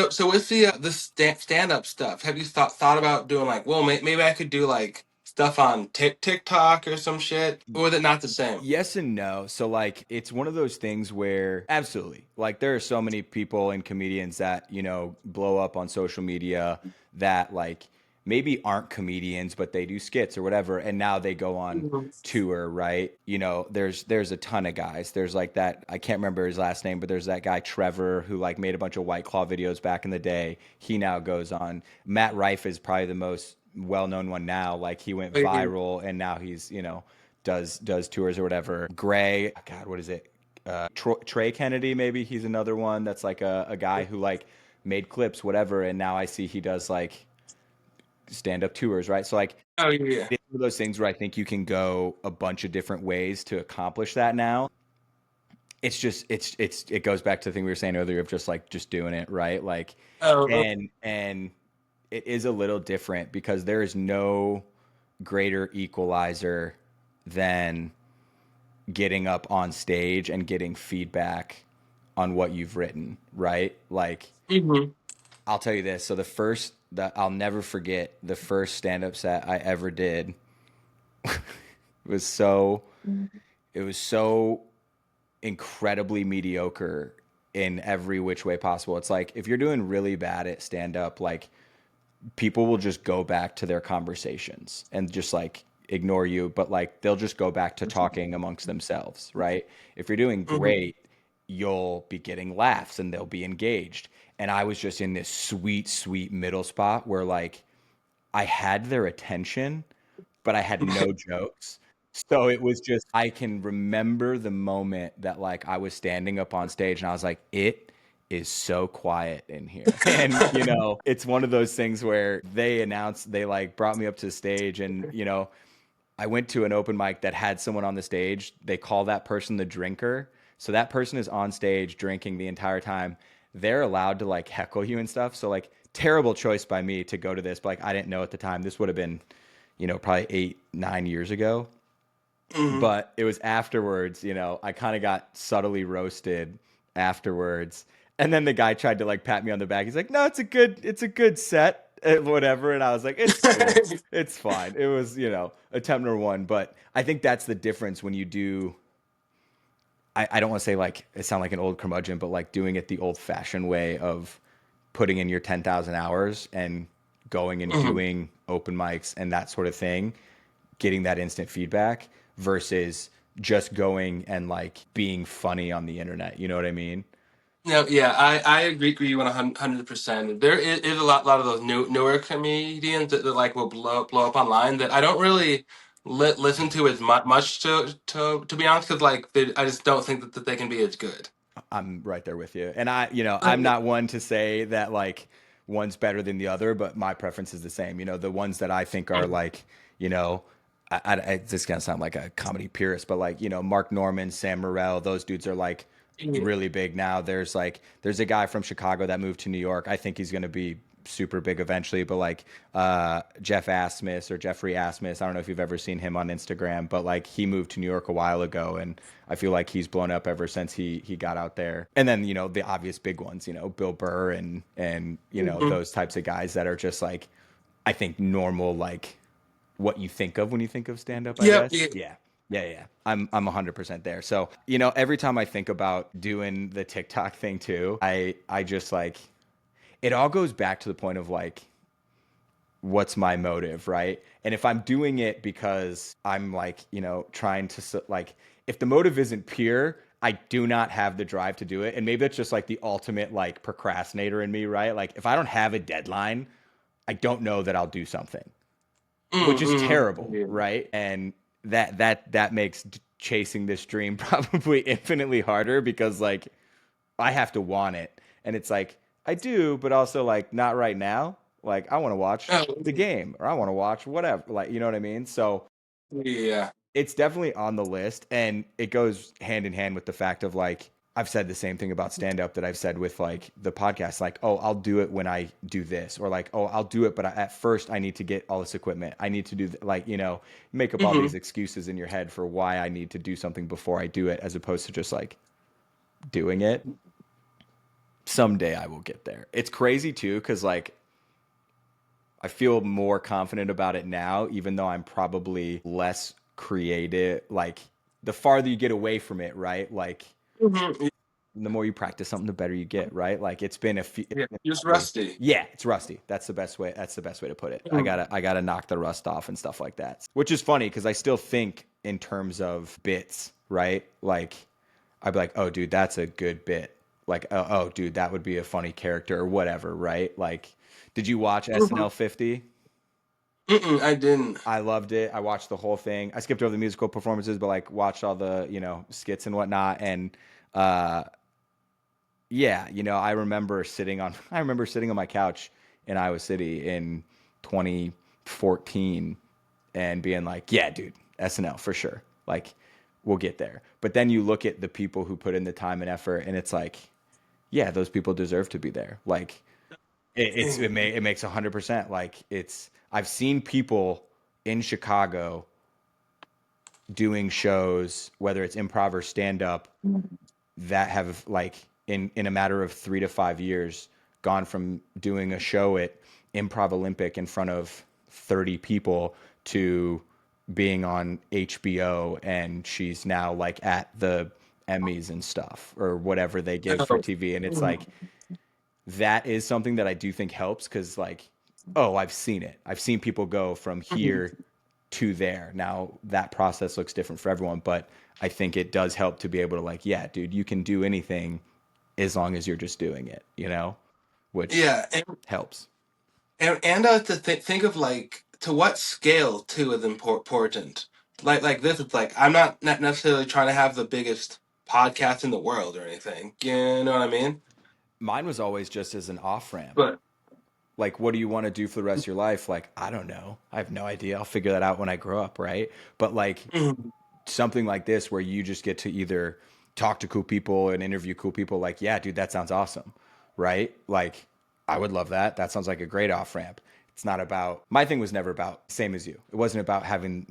Speaker 1: so with the stand up stuff, have you thought about doing like, well, maybe I could do like stuff on TikTok or some shit, or is it not the same?
Speaker 2: Yes and no. So like it's one of those things where absolutely. Like there are so many people and comedians that, blow up on social media that like maybe aren't comedians but they do skits or whatever and now they go on
Speaker 1: Mhm.
Speaker 2: tour, right? There's a ton of guys. There's like that I can't remember his last name, but there's that guy Trevor who like made a bunch of White Claw videos back in the day. He now goes on. Matt Rife is probably the most well-known one now. Like he went viral and now he's, does tours or whatever. Gray, God, what is it? Trey Kennedy, maybe he's another one that's like a guy who like made clips, whatever, and now I see he does like stand up tours, right? So like
Speaker 1: Oh yeah.
Speaker 2: it's one of those things where I think you can go a bunch of different ways to accomplish that now. It's just it goes back to the thing we were saying earlier of just doing it, right? Like
Speaker 1: Oh,
Speaker 2: and it is a little different because there is no greater equalizer than getting up on stage and getting feedback on what you've written, right? Like
Speaker 1: hmm.
Speaker 2: I'll tell you this. So the first that I'll never forget the first stand-up set I ever did was so it was so incredibly mediocre in every which way possible. It's like if you're doing really bad at stand-up, like people will just go back to their conversations and just like ignore you, but like they'll just go back to talking amongst themselves, right? If you're doing
Speaker 1: Hmm.
Speaker 2: great, you'll be getting laughs and they'll be engaged. And I was just in this sweet, sweet middle spot where like I had their attention, but I had no jokes. So it was just, I can remember the moment that like I was standing up on stage and I was like, it is so quiet in here. And, it's one of those things where they like brought me up to the stage and, I went to an open mic that had someone on the stage. They call that person the drinker. So that person is on stage drinking the entire time. They're allowed to like heckle you and stuff. So like terrible choice by me to go to this, but like I didn't know at the time. This would have been, probably 8, 9 years ago.
Speaker 1: Hmm.
Speaker 2: But it was afterwards, I kind of got subtly roasted afterwards. And then the guy tried to like pat me on the back. He's like, "No, it's a good set, whatever." And I was like, "It's cool, it's fine." It was, attempt number one. But I think that's the difference when you do. I don't want to say like it sound like an old curmudgeon, but like doing it the old-fashioned way of putting in your 10,000 hours and going and
Speaker 1: Hmm.
Speaker 2: doing open mics and that sort of thing, getting that instant feedback versus just going and like being funny on the internet. You know what I mean?
Speaker 1: No, yeah, I agree 100%. There is a lot of those newer comedians that like will blow up online that I don't really listen to as much to be honest, because like I just don't think that they can be as good.
Speaker 2: I'm right there with you. And I'm not one to say that like one's better than the other, but my preference is the same. The ones that I think are like, you know, this is gonna sound like a comedy purist, but like, Mark Norman, Sam Morril, those dudes are like
Speaker 1: Yeah.
Speaker 2: really big now. There's a guy from Chicago that moved to New York. I think he's going to be super big eventually, but like Jeff Asmus or Jeffrey Asmus, I don't know if you've ever seen him on Instagram, but like he moved to New York a while ago, and I feel like he's blown up ever since he got out there. And then, the obvious big ones, Bill Burr and
Speaker 1: Mhm.
Speaker 2: those types of guys that are just like, I think normal, like what you think of when you think of stand up, I
Speaker 1: Yep.
Speaker 2: guess. Yeah. Yeah, yeah. I'm 100% there. So, every time I think about doing the TikTok thing too, I just like it all goes back to the point of like what's my motive, right? And if I'm doing it because I'm like, trying to like if the motive isn't pure, I do not have the drive to do it. And maybe that's just like the ultimate like procrastinator in me, right? Like if I don't have a deadline, I don't know that I'll do something, which is terrible,
Speaker 1: Yeah.
Speaker 2: right? And that makes chasing this dream probably infinitely harder because like I have to want it. And it's like, I do, but also like not right now. Like I want to watch the
Speaker 1: Oh,
Speaker 2: game or I want to watch whatever. Like, you know what I mean? So
Speaker 1: yeah.
Speaker 2: it's definitely on the list. And it goes hand in hand with the fact of like, I've said the same thing about stand up that I've said with like the podcast. Like, oh, I'll do it when I do this. Or like, oh, I'll do it, but at first I need to get all this equipment. I need to do, like, make up all these
Speaker 1: Hmm.
Speaker 2: excuses in your head for why I need to do something before I do it, as opposed to just like doing it. Someday I will get there. It's crazy too, because like I feel more confident about it now, even though I'm probably less creative. Like the farther you get away from it, right? Like
Speaker 1: Hmm.
Speaker 2: the more you practice something, the better you get, right? Like it's been a few.
Speaker 1: Yeah. Just rusty.
Speaker 2: Yeah, it's rusty. That's the best way. That's the best way to put it. I
Speaker 1: Mhm.
Speaker 2: gotta, I gotta knock the rust off and stuff like that. Which is funny because I still think in terms of bits, right? Like I'd be like, oh, dude, that's a good bit. Like, oh, dude, that would be a funny character or whatever, right? Like, did you watch
Speaker 1: Mhm.
Speaker 2: SNL 50?
Speaker 1: Mm-mm, I didn't.
Speaker 2: I loved it. I watched the whole thing. I skipped over the musical performances, but like watched all the, skits and whatnot. And uh, yeah, I remember sitting on my couch in Iowa City in 2014 and being like, yeah, dude, SNL for sure. Like, we'll get there. But then you look at the people who put in the time and effort, and it's like, yeah, those people deserve to be there. Like, it makes 100%. Like, I've seen people in Chicago doing shows, whether it's improv or stand up, that have like in a matter of 3 to 5 years gone from doing a show at Improv Olympic in front of 30 people to being on HBO, and she's now like at the Emmys and stuff or whatever they give for
Speaker 1: Oh.
Speaker 2: TV. And it's like
Speaker 1: Mhm.
Speaker 2: that is something that I do think helps because like, oh, I've seen it. I've seen people go from
Speaker 1: Mhm.
Speaker 2: here to there. Now that process looks different for everyone, but I think it does help to be able to like, yeah, dude, you can do anything as long as you're just doing it, which
Speaker 1: Yeah,
Speaker 2: helps.
Speaker 1: and to think of like to what scale too is important. Like this, it's like I'm not necessarily trying to have the biggest podcast in the world or anything. You know what I mean?
Speaker 2: Mine was always just as an off ramp.
Speaker 1: But
Speaker 2: Like, what do you want to do for the rest of your life? Like, I don't know. I have no idea. I'll figure that out when I grow up, right? But like,
Speaker 1: mhm.
Speaker 2: something like this where you just get to either talk to cool people and interview cool people, like, yeah, dude, that sounds awesome, right? Like, I would love that. That sounds like a great off ramp. It's not about, my thing was never about, same as you. It wasn't about having,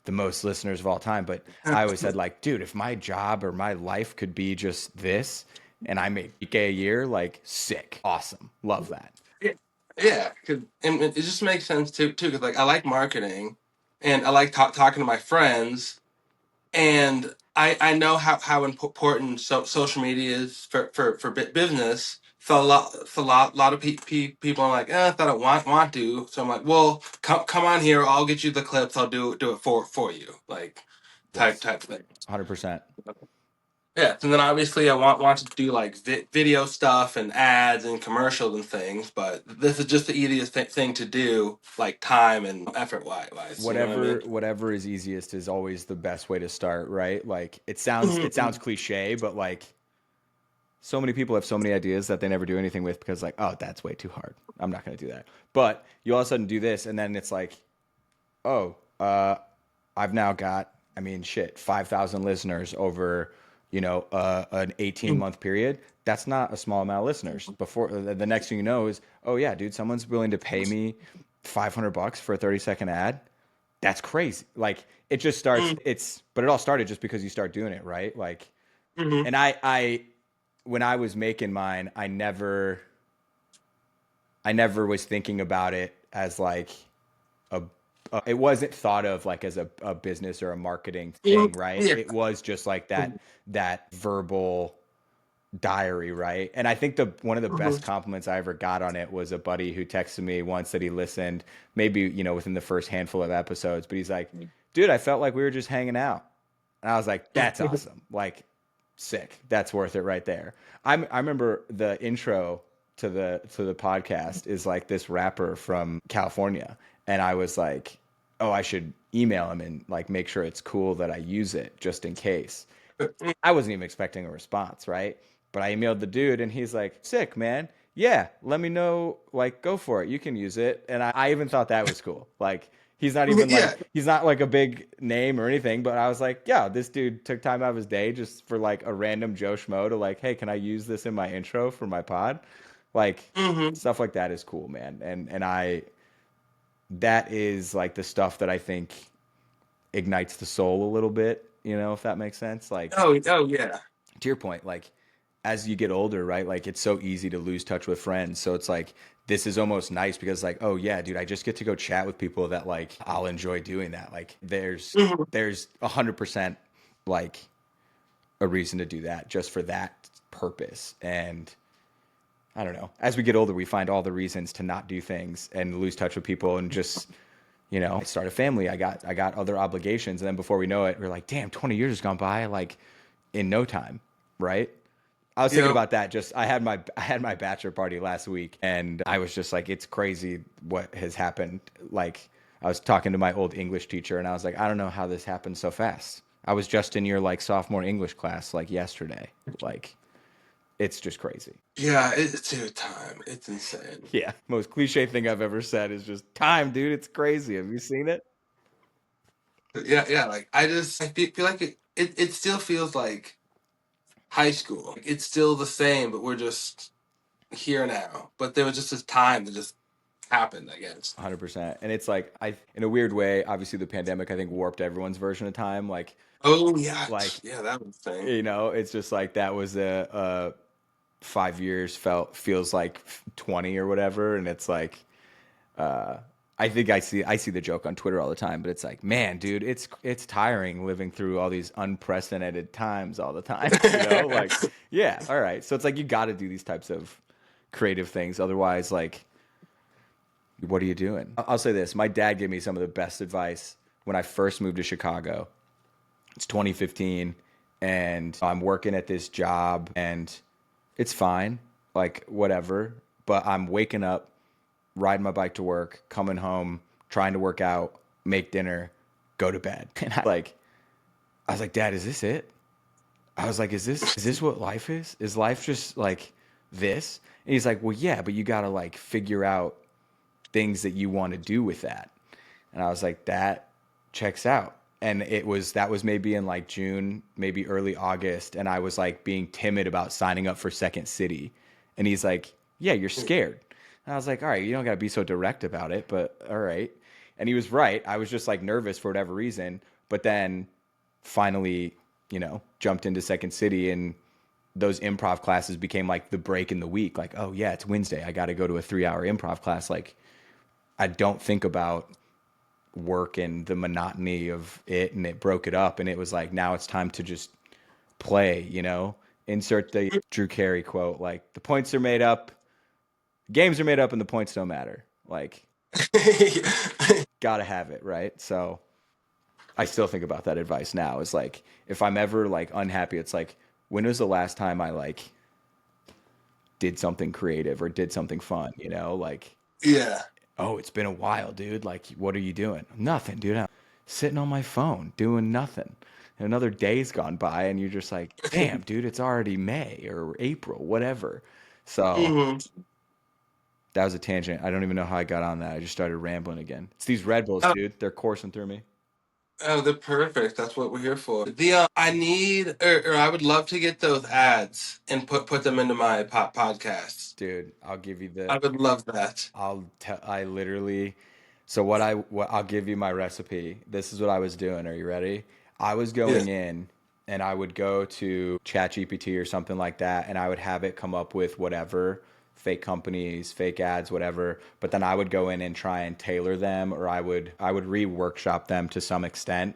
Speaker 2: the most listeners of all time, but I always said, like, dude, if my job or my life could be just this and I made 8K a year, like, sick, awesome, love that.
Speaker 1: Yeah, yeah, 'cause, and it just makes sense too. Because like I like marketing, and I like talking to my friends, and I know how important social media is for business. So a lot of people are like, I don't want to. So I'm like, well, come on here. I'll get you the clips. I'll do it for you, like type
Speaker 2: Yes,
Speaker 1: type thing.
Speaker 2: 100%.
Speaker 1: Yeah, and then obviously I want to do like video stuff and ads and commercials and things, but this is just the easiest thing to do, like time and effort wise. You know what I mean?
Speaker 2: Whatever is easiest is always the best way to start, right? Like it sounds
Speaker 1: Mhm.
Speaker 2: cliche, but like so many people have so many ideas that they never do anything with because like, oh, that's way too hard. I'm not going to do that. But you all of a sudden do this and then it's like, oh, I've now got, I mean, shit, 5,000 listeners over an 18-month period, that's not a small amount of listeners. Before the next thing you know is, oh yeah, dude, someone's willing to pay me $500 for a 30-second ad. That's crazy. Like it just starts. But it all started just because you start doing it, right? Like,
Speaker 1: Mm-hmm.
Speaker 2: and I when I was making mine, I never was thinking about it as like a, it wasn't thought of like as a business or a marketing thing, right?
Speaker 1: Yeah.
Speaker 2: It was just like that verbal diary, right? And I think the one of the best
Speaker 1: Mm-hmm.
Speaker 2: compliments I ever got on it was a buddy who texted me once that he listened, maybe, within the first handful of episodes, but he's like, dude, I felt like we were just hanging out. And I was like, that's awesome. Like, sick. That's worth it right there. I remember the intro to the podcast is like this rapper from California, and I was like, oh, I should email him and like make sure it's cool that I use it just in case. I wasn't even expecting a response, right? But I emailed the dude and he's like, sick, man. Yeah, let me know. Like, go for it. You can use it. And I even thought that was cool. Like,
Speaker 1: Yeah.
Speaker 2: he's not like a big name or anything, but I was like, yeah, this dude took time out of his day just for like a random Joe Schmo to like, hey, can I use this in my intro for my pod? Like,
Speaker 1: Mm-hmm.
Speaker 2: stuff like that is cool, man. That is like the stuff that I think ignites the soul a little bit, if that makes sense. Like,
Speaker 1: Oh yeah.
Speaker 2: to your point, like as you get older, right? Like it's so easy to lose touch with friends. So it's like this is almost nice because like, oh yeah, dude, I just get to go chat with people that like I'll enjoy doing that. Like
Speaker 1: Mm-hmm.
Speaker 2: there's 100% like a reason to do that just for that purpose. And I don't know. As we get older, we find all the reasons to not do things and lose touch with people and just start a family. I got other obligations, and then before we know it, we're like, damn, 20 years has gone by like in no time, right? I was thinking
Speaker 1: Yep.
Speaker 2: about that. Just I had my bachelor party last week, and I was just like, it's crazy what has happened. Like I was talking to my old English teacher, and I was like, I don't know how this happened so fast. I was just in your like sophomore English class like yesterday. Like it's just crazy.
Speaker 1: Yeah, it's your time. It's insane.
Speaker 2: Yeah, most cliche thing I've ever said is just time, dude. It's crazy. Have you seen it?
Speaker 1: But yeah, yeah. Like I feel like it still feels like high school. Like, it's still the same, but we're just here now. But there was just this time that just happened, I guess.
Speaker 2: 100%. And it's like in a weird way, obviously the pandemic I think warped everyone's version of time.
Speaker 1: Oh yeah,
Speaker 2: Like
Speaker 1: yeah, that was the thing.
Speaker 2: it's just like that was a 5 years feels like 20 or whatever, and it's like uh I think I see the joke on Twitter all the time, but it's like, man, dude, it's tiring living through all these unprecedented times all the time, like yeah, all right. So it's like you got to do these types of creative things, otherwise like what are you doing? I'll say this, my dad gave me some of the best advice when I first moved to Chicago. It's 2015, and I'm working at this job, and it's fine, like whatever. But I'm waking up, riding my bike to work, coming home, trying to work out, make dinner, go to bed. And I was like, Dad, is this it? I was like, is this what life is? Is life just like this? And he's like, well, yeah, but you got to like figure out things that you want to do with that. And I was like, that checks out. And that was maybe in like June, maybe early August. And I was like being timid about signing up for Second City. And he's like, yeah, you're scared. And I was like, all right, you don't got to be so direct about it, but all right. And he was right. I was just like nervous for whatever reason. But then finally, jumped into Second City, and those improv classes became like the break in the week. Like, oh yeah, it's Wednesday. I got to go to a 3-hour improv class. Like, I don't think about work and the monotony of it, and it broke it up, and it was like now it's time to just play, insert the Drew Carey quote, like the points are made up, games are made up, and the points don't matter. Like, gotta have it, right? So I still think about that advice now. Is like if I'm ever like unhappy, it's like when was the last time I like did something creative or did something fun, like
Speaker 1: Yeah.
Speaker 2: oh, it's been a while, dude. Like, what are you doing? Nothing, dude. I'm sitting on my phone doing nothing. And another day's gone by, and you're just like, damn, dude, it's already May or April, whatever. So
Speaker 1: Hmm.
Speaker 2: that was a tangent. I don't even know how I got on that. I just started rambling again. It's these Red Bulls,
Speaker 1: Oh,
Speaker 2: dude. They're coursing through me.
Speaker 1: Oh, they're perfect. That's what we're here for. I need, or I would love to get those ads and put them into my podcasts.
Speaker 2: Dude, I'll give you the
Speaker 1: I would love that.
Speaker 2: I literally so what I'll give you my recipe. This is what I was doing. Are you ready? I was
Speaker 1: Yeah.
Speaker 2: going in and I would go to ChatGPT or something like that and I would have it come up with whatever fake companies, fake ads, whatever, but then I would go in and try and tailor them or I would re-workshop them to some extent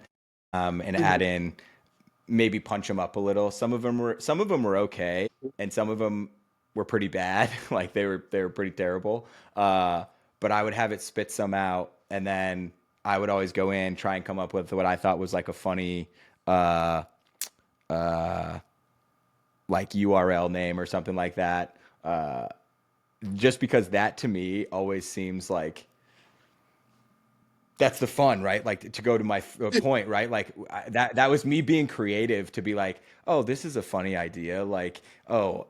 Speaker 2: and add
Speaker 1: Mhm.
Speaker 2: in maybe punch them up a little. Some of them were okay, and some of them were pretty bad. Like they were pretty terrible. But I would have it spit some out, and then I would always go in try and come up with what I thought was like a funny uh, uh, like URL name or something like that. Just because that to me always seems like that's the fun, right? Like to go to my point, right? Like that was me being creative to be like, oh, this is a funny idea. Like, oh,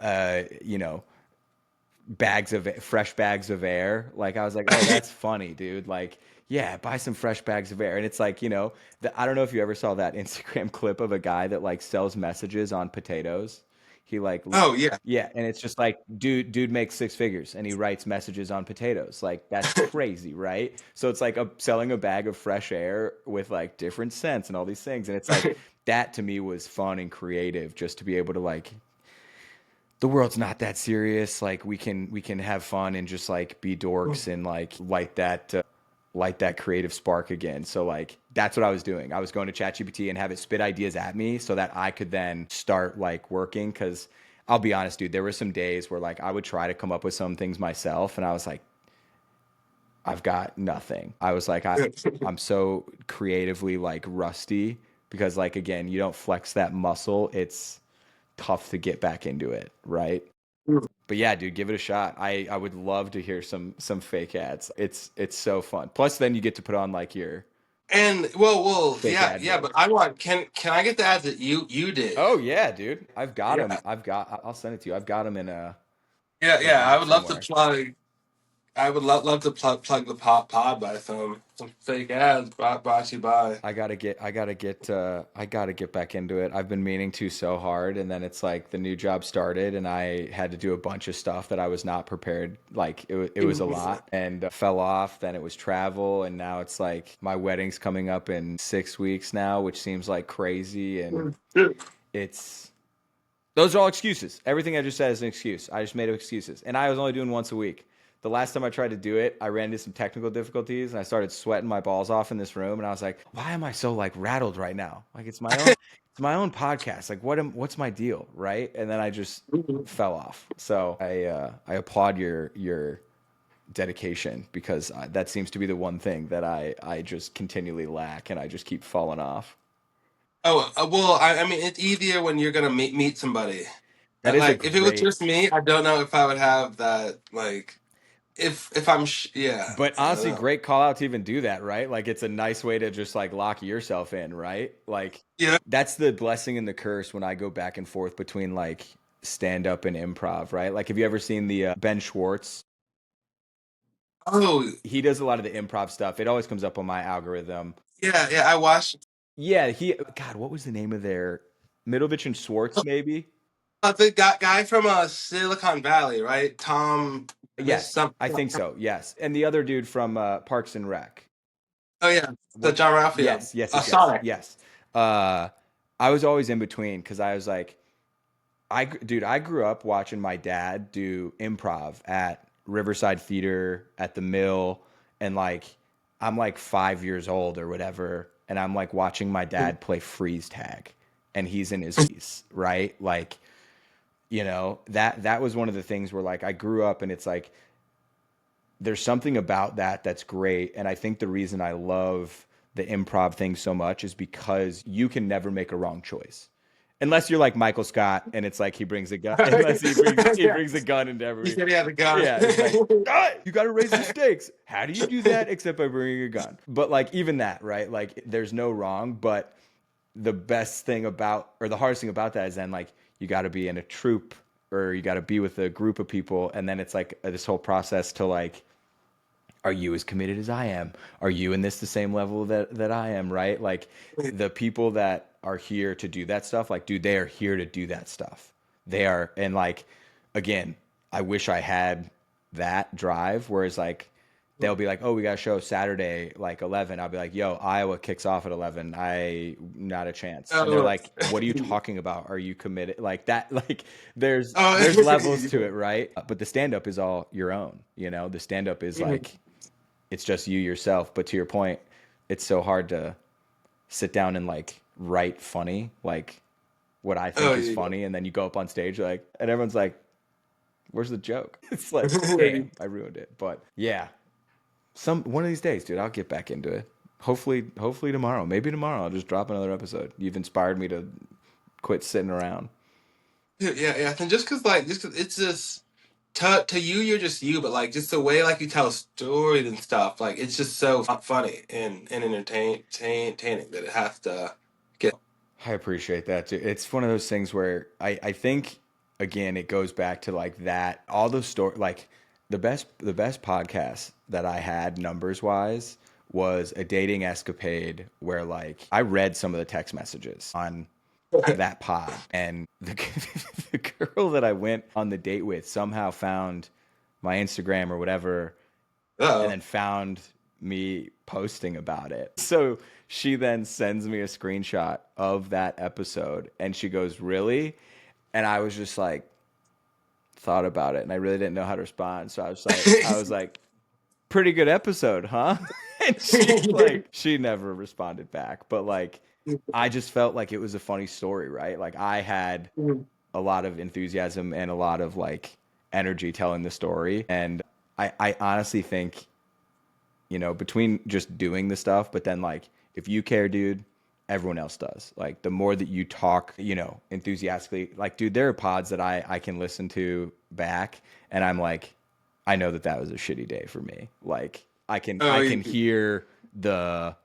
Speaker 2: fresh bags of air. Like I was like, oh, that's funny, dude. Like, yeah, buy some fresh bags of air. And it's like, I don't know if you ever saw that Instagram clip of a guy that like sells messages on potatoes. He like,
Speaker 1: Oh yeah.
Speaker 2: yeah, and it's just like, dude makes six figures and he writes messages on potatoes. Like that's crazy, right? So it's like selling a bag of fresh air with like different scents and all these things. And it's like that to me was fun and creative just to be able to like the world's not that serious. Like we can have fun and just like be dorks and like light that creative spark again. So like that's what I was doing. I was going to ChatGPT and have it spit ideas at me so that I could then start like working. Because I'll be honest, dude, there were some days where like I would try to come up with some things myself, and I was like, I've got nothing. I was like, I'm so creatively like rusty because like again, you don't flex that muscle. It's tough to get back into it, right? But yeah, dude, give it a shot. I would love to hear some fake ads. It's so fun. Plus, then you get to put on like your
Speaker 1: And well,
Speaker 2: fake
Speaker 1: yeah,
Speaker 2: ad
Speaker 1: yeah. But
Speaker 2: voice.
Speaker 1: I want. Can I get the ads that you did?
Speaker 2: Oh yeah, dude, I've got them.
Speaker 1: Yeah,
Speaker 2: I'll send it to you. I've got them
Speaker 1: yeah,
Speaker 2: in a
Speaker 1: yeah. I
Speaker 2: doc
Speaker 1: would love to
Speaker 2: somewhere.
Speaker 1: plug. I would love to plug the pod by some fake ads brought to you by.
Speaker 2: I gotta get back into it. I've been meaning to so hard, and then it's like the new job started, and I had to do a bunch of stuff that I was not prepared. Like it was a lot, and fell off. Then it was travel, and now it's like my wedding's coming up in 6 weeks now, which seems like crazy, and it's those are all excuses. Everything I just said is an excuse. I just made up excuses. And I was only doing once a week. The last time I tried to do it, I ran into some technical difficulties and I started sweating my balls off in this room and I was like, why am I so like rattled right now? Like it's my own podcast. Like what's my deal, right? And then I just fell off. So I applaud your dedication because that seems to be the one thing that I just continually lack and I just keep falling off.
Speaker 1: Oh, well, I mean, it's easier when you're gonna meet somebody.
Speaker 2: That is a
Speaker 1: Like, if it was
Speaker 2: great
Speaker 1: just me, I don't know if I would have that. Like, if I'm, yeah,
Speaker 2: But
Speaker 1: I don't
Speaker 2: honestly,
Speaker 1: know.
Speaker 2: great call out to even do that, right? Like it's a nice way to just like lock yourself in, right? Like
Speaker 1: Yeah.
Speaker 2: that's the blessing and the curse when I go back and forth between like stand up and improv, right? Like have you ever seen the Ben Schwartz?
Speaker 1: Oh,
Speaker 2: He does a lot of the improv stuff. It always comes up on my algorithm.
Speaker 1: yeah, yeah. I watched
Speaker 2: Yeah, God, what was the name of their Middlevich and Schwartz maybe?
Speaker 1: the guy from Silicon Valley, right? Tom, this
Speaker 2: Yes,
Speaker 1: some.
Speaker 2: I think so. Yes. And the other dude from Parks and Rec.
Speaker 1: Oh yeah, the
Speaker 2: What?
Speaker 1: John Ralphio.
Speaker 2: Yes, yes, yes, yes,
Speaker 1: Sonic.
Speaker 2: yes. Uh, I was always in between because I was like, dude, I grew up watching my dad do improv at Riverside Theater at the Mill, and like, I'm like 5 years old or whatever, and I'm like watching my dad play freeze tag, and he's in his piece, right? Like, that was one of the things where like I grew up, and it's like there's something about that that's great. And I think the reason I love the improv thing so much is because you can never make a wrong choice. Unless you're like Michael Scott and it's like he brings a gun unless he
Speaker 1: Yeah,
Speaker 2: brings a gun into
Speaker 1: he
Speaker 2: every
Speaker 1: said he had a gun.
Speaker 2: yeah, it's like you got to raise the stakes. How do you do that except by bringing a gun? But like even that, right? Like there's no wrong, but the best thing about or the hardest thing about that is then like you got to be in a troupe or you got to be with a group of people and then it's like this whole process to like are you as committed as I am? Are you in this the same level that I am, right? Like the people that are here to do that stuff, like dude, they are here to do that stuff. They are, and like again, I wish I had that drive, whereas like they'll be like, "Oh, we got a show Saturday like 11." I'll be like, "Yo, Iowa kicks off at 11. I not a chance." And they're
Speaker 1: Oh,
Speaker 2: like, "What are you talking about? Are you committed?" Like that like there's levels to it,
Speaker 1: oh,
Speaker 2: right? But the stand up is all your own, you know? The stand up is like it's just you yourself, but to your point, it's so hard to sit down and like write funny, like what I
Speaker 1: oh,
Speaker 2: think is
Speaker 1: yeah.
Speaker 2: funny and then you go up on stage like and everyone's like, "Where's the joke?" It's like, "Damn, I ruined it." But yeah, some one of these days, dude, I'll get back into it. Hopefully tomorrow. Maybe tomorrow I'll just drop another episode. You've inspired me to quit sitting around.
Speaker 1: Yeah, yeah. And just cause it's just to you, you're just you, but like just the way like you tell stories and stuff, like it's just so funny and entertaining that it has to get.
Speaker 2: I appreciate that too. It's one of those things where I think again it goes back to like that all those story like the best podcast that I had numbers wise was a dating escapade where like I read some of the text messages on that pod and the girl that I went on the date with somehow found my Instagram or whatever and
Speaker 1: Oh,
Speaker 2: then found me posting about it. So she then sends me a screenshot of that episode and she goes, "Really?" And I was just like, thought about it and I really didn't know how to respond. So I was like, "Pretty good episode, huh?" And she's like, she never responded back. But like, I just felt like it was a funny story, right? Like I had a lot of enthusiasm and a lot of like energy telling the story. And I honestly think between just doing the stuff, but then like if you care, dude, everyone else does. Like the more that you talk, enthusiastically, like dude, there are pods that I can listen to back and I'm like, I know that was a shitty day for me. Like I can
Speaker 1: oh,
Speaker 2: I can hear the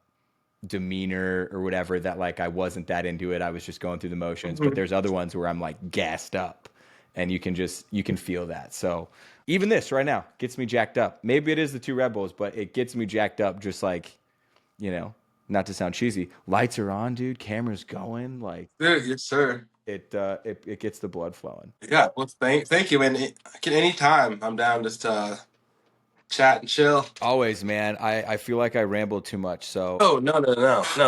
Speaker 2: demeanor or whatever that like I wasn't that into it. I was just going through the motions, but there's other ones where I'm like gassed up and you can feel that. So even this right now gets me jacked up. Maybe it is the two Red Bulls, but it gets me jacked up just like, you know, not to sound cheesy. Lights are on, dude. Camera's going. Like
Speaker 1: dude, yes, sir.
Speaker 2: it gets the blood flowing.
Speaker 1: Yeah, well, thank you, and anytime I'm down just to chat and chill.
Speaker 2: Always, man. I feel like I rambled too much. So
Speaker 1: Oh, no,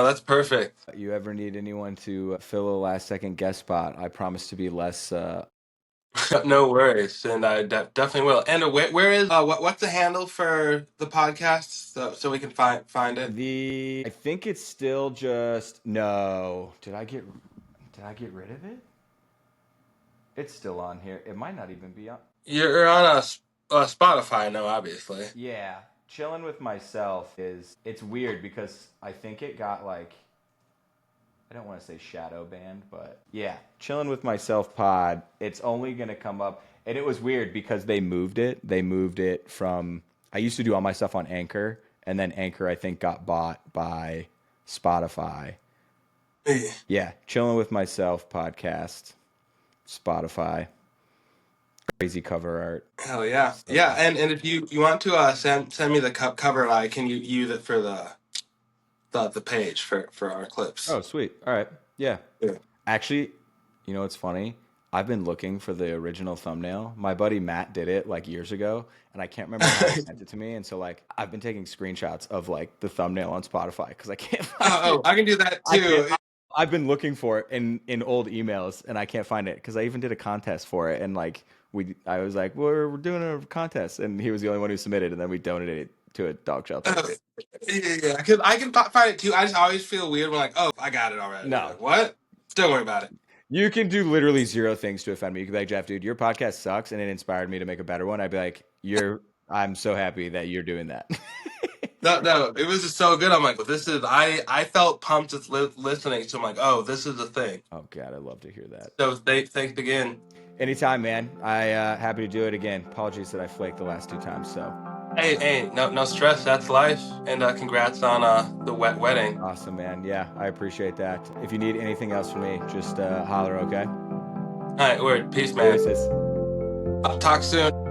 Speaker 1: that's perfect.
Speaker 2: you ever need anyone to fill a last second guest spot, I promise to be less
Speaker 1: No worries, and I definitely will. And where is what's the handle for the podcast so we can find it?
Speaker 2: I think it's still just no. Did I get rid of it? It's still on here. It might not even be on.
Speaker 1: You're on Spotify now, obviously.
Speaker 2: Yeah, chilling with myself is it's weird because I think it got like I don't want to say shadow banned, but yeah, chilling with myself pod. It's only gonna come up, and it was weird because they moved it. They moved it from I used to do all my stuff on Anchor, and then Anchor I think got bought by Spotify. Yeah, chilling with myself podcast, Spotify, crazy cover art.
Speaker 1: Hell yeah,
Speaker 2: So
Speaker 1: yeah. And if you want to send me the cover, I can use it for the page for our clips.
Speaker 2: oh sweet, all right, yeah.
Speaker 1: Yeah.
Speaker 2: Actually, you know what's funny? I've been looking for the original thumbnail. My buddy Matt did it like years ago, and I can't remember how he sent it to me. And so like I've been taking screenshots of like the thumbnail on Spotify because I can't find
Speaker 1: Oh,
Speaker 2: it.
Speaker 1: I can do that
Speaker 2: I can't.
Speaker 1: too.
Speaker 2: I've been looking for it in old emails, and I can't find it because I even did a contest for it, and like I was like, we're doing a contest, and he was the only one who submitted, and then we donated it to a dog shelter.
Speaker 1: Oh, yeah, because I can find it too. I just always feel weird when like, oh, I got it already.
Speaker 2: No,
Speaker 1: Like, what? Don't worry about it.
Speaker 2: you can do literally zero things to offend me. You can be like, Jeff, dude, your podcast sucks, and it inspired me to make a better one. I'd be like, I'm so happy that you're doing that.
Speaker 1: No, it was just so good. I'm like, well, this is. I felt pumped just listening. So I'm like, oh, this is the thing.
Speaker 2: Oh God, I'd love to hear that.
Speaker 1: So thanks again.
Speaker 2: Anytime, man. I happy to do it again. Apologies that I flaked the last two times. So
Speaker 1: Hey, no stress. That's life. And congrats on the wedding.
Speaker 2: awesome, man. Yeah, I appreciate that. If you need anything else from me, just holler, okay?
Speaker 1: All right, word. Peace, man.
Speaker 2: Deuces.
Speaker 1: Talk soon.